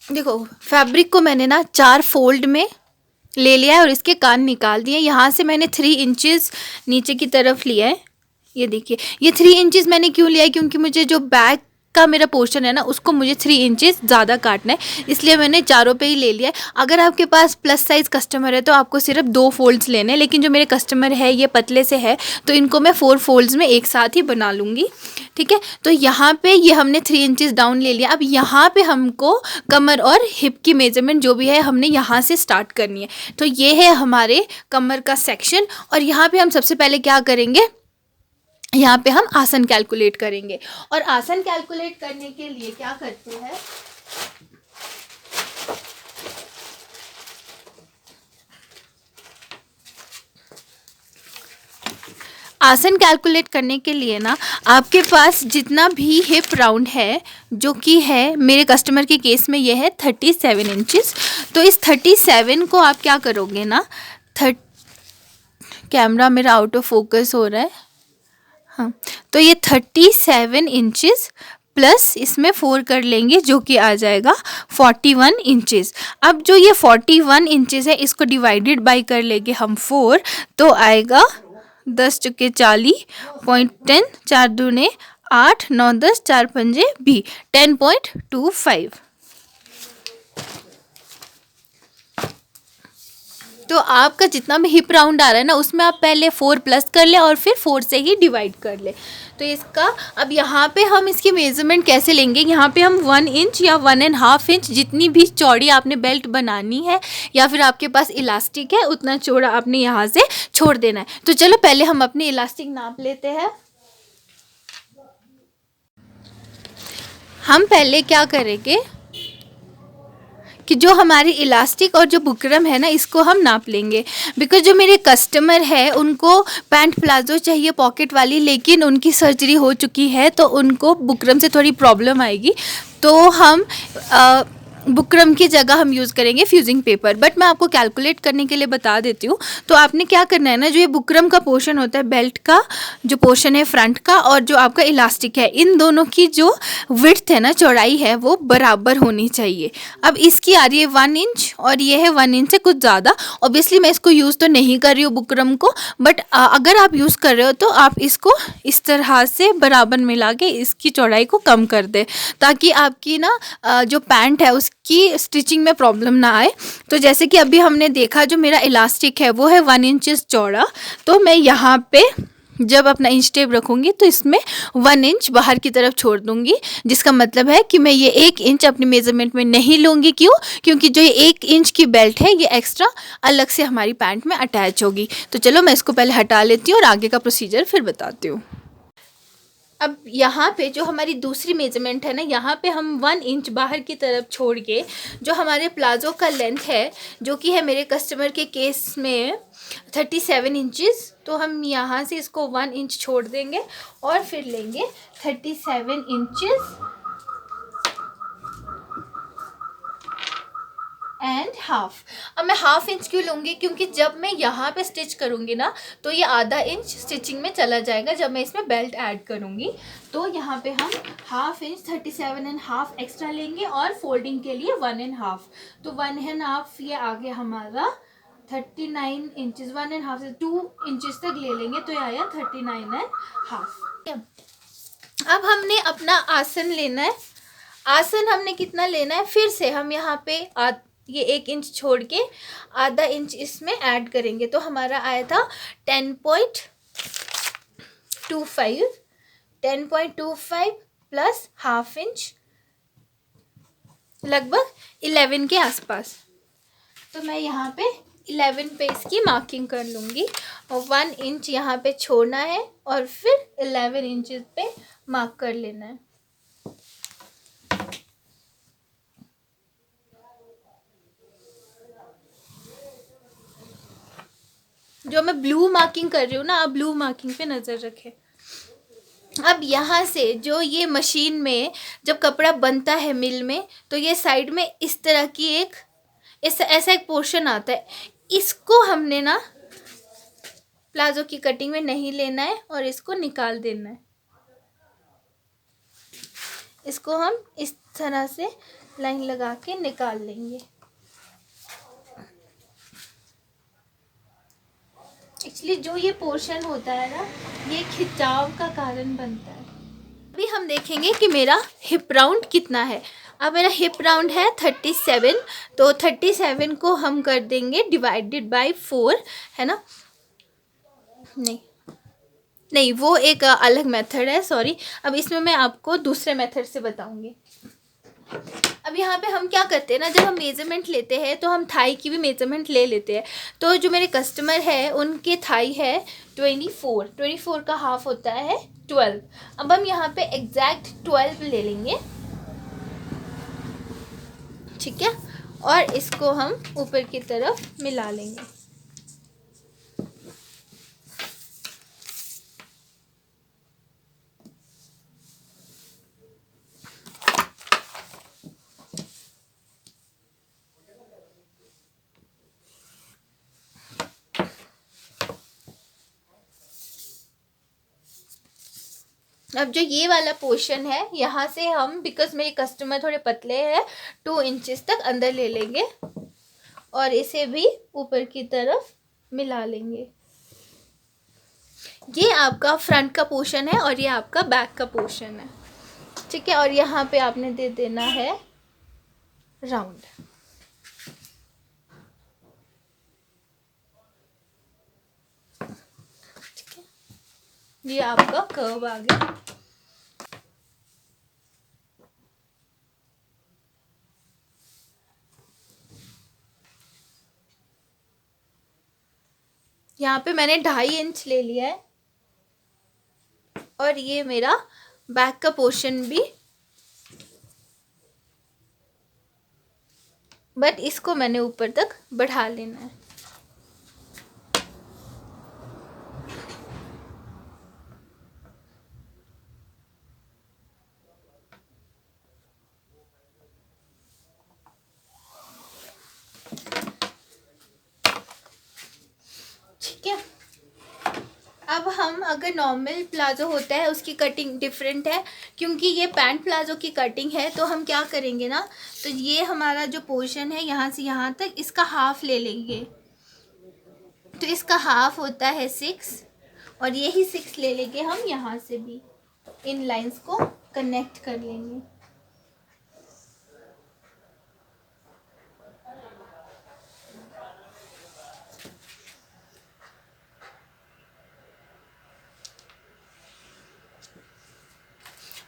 देखो फैब्रिक को मैंने ना 4 फोल्ड में ले लिया है और इसके कान निकाल दिए। यहाँ से मैंने 3 इंचेस नीचे की तरफ लिया है। ये देखिए, ये 3 इंचेस मैंने क्यों लिया है, क्योंकि मुझे जो बैक का मेरा पोर्शन है ना उसको मुझे 3 इंचेस ज़्यादा काटना है, इसलिए मैंने चारों पे ही ले लिया है। अगर आपके पास प्लस साइज़ कस्टमर है तो आपको सिर्फ 2 फोल्ड्स लेने हैं, लेकिन जो मेरे कस्टमर है ये पतले से है तो इनको मैं 4 फोल्ड्स में एक साथ ही बना लूँगी। ठीक है, तो यहाँ पे ये हमने 3 इंचेस डाउन ले लिया। अब यहाँ पे हमको कमर और हिप की मेजरमेंट जो भी है हमने यहाँ से स्टार्ट करनी है। तो ये है हमारे कमर का सेक्शन, और यहाँ पे हम सबसे पहले क्या करेंगे, यहाँ पे हम आसन कैलकुलेट करेंगे। और आसन कैलकुलेट करने के लिए क्या करते हैं, आसन कैलकुलेट करने के लिए ना आपके पास जितना भी हिप राउंड है, जो कि है मेरे कस्टमर के केस में ये है 37 इंचेस। तो इस 37 को आप क्या करोगे ना, कैमरा मेरा आउट ऑफ फोकस हो रहा है, हाँ, तो ये 37 इंचेस प्लस इसमें 4 कर लेंगे जो कि आ जाएगा 41 इंचेस। अब जो ये 41 इंचेस है इसको डिवाइडेड बाय कर लेंगे हम 4, तो आएगा 10 चुके 40 पॉइंट 10, 4 दूने 8, 9 10, 4 पंजे 20, 10.25। तो आपका जितना भी हिप राउंड आ रहा है ना उसमें आप पहले 4 प्लस कर ले और फिर 4 से ही डिवाइड कर ले। तो इसका अब यहाँ पे हम इसकी मेज़रमेंट कैसे लेंगे, यहाँ पे हम 1 इंच या 1.5 इंच जितनी भी चौड़ी आपने बेल्ट बनानी है या फिर आपके पास इलास्टिक है उतना चौड़ा आपने यहाँ से छोड़ देना है। तो चलो पहले हम अपनी इलास्टिक नाप लेते हैं। हम पहले क्या करेंगे कि जो हमारी इलास्टिक और जो बुकरम है ना इसको हम नाप लेंगे, बिकॉज जो मेरे कस्टमर है उनको पैंट प्लाजो चाहिए पॉकेट वाली, लेकिन उनकी सर्जरी हो चुकी है तो उनको बुकरम से थोड़ी प्रॉब्लम आएगी। तो हम बुकरम की जगह हम यूज़ करेंगे फ्यूजिंग पेपर, बट मैं आपको कैलकुलेट करने के लिए बता देती हूँ। तो आपने क्या करना है ना, जो ये बुकरम का पोर्शन होता है बेल्ट का जो पोर्शन है फ्रंट का और जो आपका इलास्टिक है, इन दोनों की जो विड्थ है ना, चौड़ाई है, वो बराबर होनी चाहिए। अब इसकी आ रही है 1 इंच और ये है 1 इंच से कुछ ज़्यादा। ऑब्वियसली मैं इसको यूज़ तो नहीं कर रही हूँ बुकरम को, बट अगर आप यूज़ कर रहे हो तो आप इसको इस तरह से बराबर मिला के इसकी चौड़ाई को कम कर दें, ताकि आपकी ना जो पैंट है उसकी स्टिचिंग में प्रॉब्लम ना आए। तो जैसे कि अभी हमने देखा जो मेरा इलास्टिक है वो है 1 इंचेस चौड़ा, तो मैं यहाँ पे जब अपना इंच टेप रखूँगी तो इसमें 1 इंच बाहर की तरफ छोड़ दूँगी, जिसका मतलब है कि मैं ये 1 इंच अपनी मेज़रमेंट में नहीं लूँगी। क्यों? क्योंकि जो ये 1 इंच की बेल्ट है ये एक्स्ट्रा अलग से हमारी पैंट में अटैच होगी। तो चलो मैं इसको पहले हटा लेती हूँ और आगे का प्रोसीजर फिर बताती हूँ। अब यहाँ पे जो हमारी दूसरी मेजरमेंट है ना, यहाँ पे हम 1 इंच बाहर की तरफ छोड़ के जो हमारे प्लाज़ो का लेंथ है जो कि है मेरे कस्टमर के केस में 37 इंचेस, तो हम यहाँ से इसको 1 इंच छोड़ देंगे और फिर लेंगे 37 इंचेस एंड हाफ। अब मैं हाफ इंच क्यों लूँगी, क्योंकि जब मैं यहाँ पे स्टिच करूँगी ना तो ये आधा इंच स्टिचिंग में चला जाएगा जब मैं इसमें बेल्ट ऐड करूँगी। तो यहाँ पे हम हाफ इंच 37.5 एक्स्ट्रा लेंगे और फोल्डिंग के लिए 1.5, तो 1.5 ये आ गया हमारा 39 इंचेस। 1.5 से 2 इंचेस तक ले लेंगे तो ये आया 39.5। अब हमने अपना आसन लेना है। आसन हमने कितना लेना है, फिर से हम यहाँ पे ये 1 इंच छोड़ के आधा इंच इसमें ऐड करेंगे, तो हमारा आया था 10.25 प्लस हाफ इंच, लगभग 11 के आसपास। तो मैं यहाँ पे 11 पे इसकी मार्किंग कर लूँगी और 1 इंच यहाँ पे छोड़ना है और फिर 11 इंचेस पे मार्क कर लेना है। जो मैं ब्लू मार्किंग कर रही हूँ ना, आप ब्लू मार्किंग पे नज़र रखें। अब यहाँ से जो ये मशीन में जब कपड़ा बनता है मिल में, तो ये साइड में इस तरह की एक ऐसा एक पोर्शन आता है, इसको हमने ना प्लाजो की कटिंग में नहीं लेना है और इसको निकाल देना है। इसको हम इस तरह से लाइन लगा के निकाल लेंगे। एक्चुअली जो ये पोर्शन होता है ना, ये खिंचाव का कारण बनता है। अभी हम देखेंगे कि मेरा हिप राउंड कितना है। अब मेरा हिप राउंड है 37, तो 37 को हम कर देंगे डिवाइडेड बाय 4, है ना। नहीं नहीं, वो एक अलग मेथड है, सॉरी। अब इसमें मैं आपको दूसरे मेथड से बताऊंगी। अब यहाँ पे हम क्या करते हैं ना, जब हम मेज़रमेंट लेते हैं तो हम थाई की भी मेज़रमेंट ले लेते हैं। तो जो मेरे कस्टमर है उनके थाई है 24 का हाफ होता है 12। अब हम यहाँ पे एग्जैक्ट 12 ले लेंगे, ठीक है, और इसको हम ऊपर की तरफ मिला लेंगे। अब जो ये वाला पोर्शन है, यहाँ से हम, बिकॉज मेरे कस्टमर थोड़े पतले हैं, 2 इंचेस तक अंदर ले लेंगे और इसे भी ऊपर की तरफ मिला लेंगे। ये आपका फ्रंट का पोर्शन है और ये आपका बैक का पोर्शन है, ठीक है। और यहाँ पे आपने दे देना है राउंड, ठीक है। ये आपका कर्व आ गया। यहाँ पे मैंने 2.5 इंच ले लिया है और ये मेरा बैक का पोर्शन भी, बट इसको मैंने ऊपर तक बढ़ा लेना है। ठीक है। अब हम, अगर नॉर्मल प्लाजो होता है उसकी कटिंग डिफरेंट है, क्योंकि ये पैंट प्लाजो की कटिंग है, तो हम क्या करेंगे ना, तो ये हमारा जो पोर्शन है यहाँ से यहाँ तक, इसका हाफ ले लेंगे। तो इसका हाफ होता है 6 और यही 6 ले लेंगे हम यहाँ से भी, इन लाइंस को कनेक्ट कर लेंगे।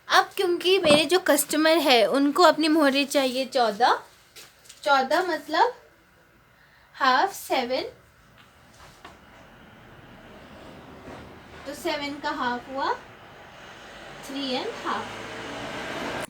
अब क्योंकि मेरे जो कस्टमर है उनको अपनी मोहरे चाहिए 14 मतलब हाफ 7, तो 7 का हाफ हुआ 3.5।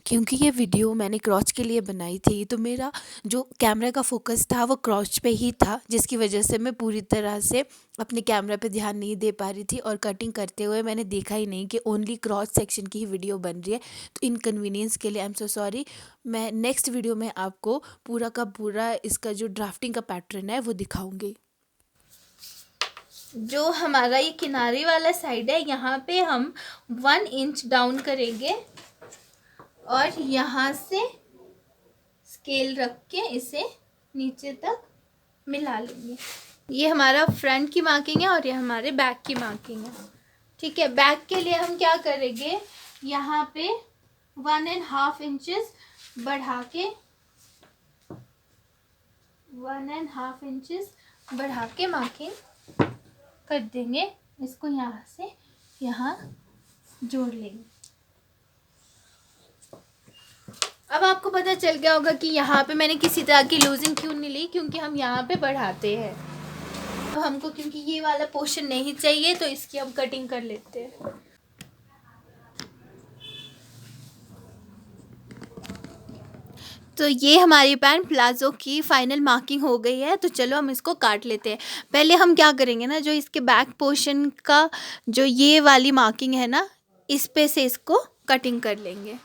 क्योंकि ये वीडियो मैंने क्रॉच के लिए बनाई थी, तो मेरा जो कैमरा का फोकस था वो क्रॉच पे ही था, जिसकी वजह से मैं पूरी तरह से अपने कैमरा पे ध्यान नहीं दे पा रही थी और कटिंग करते हुए मैंने देखा ही नहीं कि ओनली क्रॉच सेक्शन की ही वीडियो बन रही है। तो इनकन्वीनियंस के लिए आई एम सो सॉरी। मैं नेक्स्ट वीडियो में आपको पूरा का पूरा इसका जो ड्राफ्टिंग का पैटर्न है वो दिखाऊँगी। जो हमारा ये किनारे वाला साइड है, यहाँ पे हम 1 इंच डाउन करेंगे और यहाँ से स्केल रख के इसे नीचे तक मिला लेंगे। ये हमारा फ्रंट की मार्किंग है और ये हमारे बैक की मार्किंग है, ठीक है। बैक के लिए हम क्या करेंगे, यहाँ पे 1.5 इंचेस बढ़ा के 1.5 इंचेस बढ़ा के मार्किंग कर देंगे। इसको यहाँ से यहाँ जोड़ लेंगे। अब आपको पता चल गया होगा कि यहाँ पे मैंने किसी तरह की लूजिंग क्यों नहीं ली, क्योंकि हम यहाँ पे बढ़ाते हैं। तो हमको क्योंकि ये वाला पोर्शन नहीं चाहिए, तो इसकी हम कटिंग कर लेते हैं। तो ये हमारी पैंट प्लाजो की फाइनल मार्किंग हो गई है। तो चलो हम इसको काट लेते हैं। पहले हम क्या करेंगे ना, जो इसके बैक पोर्शन का जो ये वाली मार्किंग है ना, इस पे से इसको कटिंग कर लेंगे।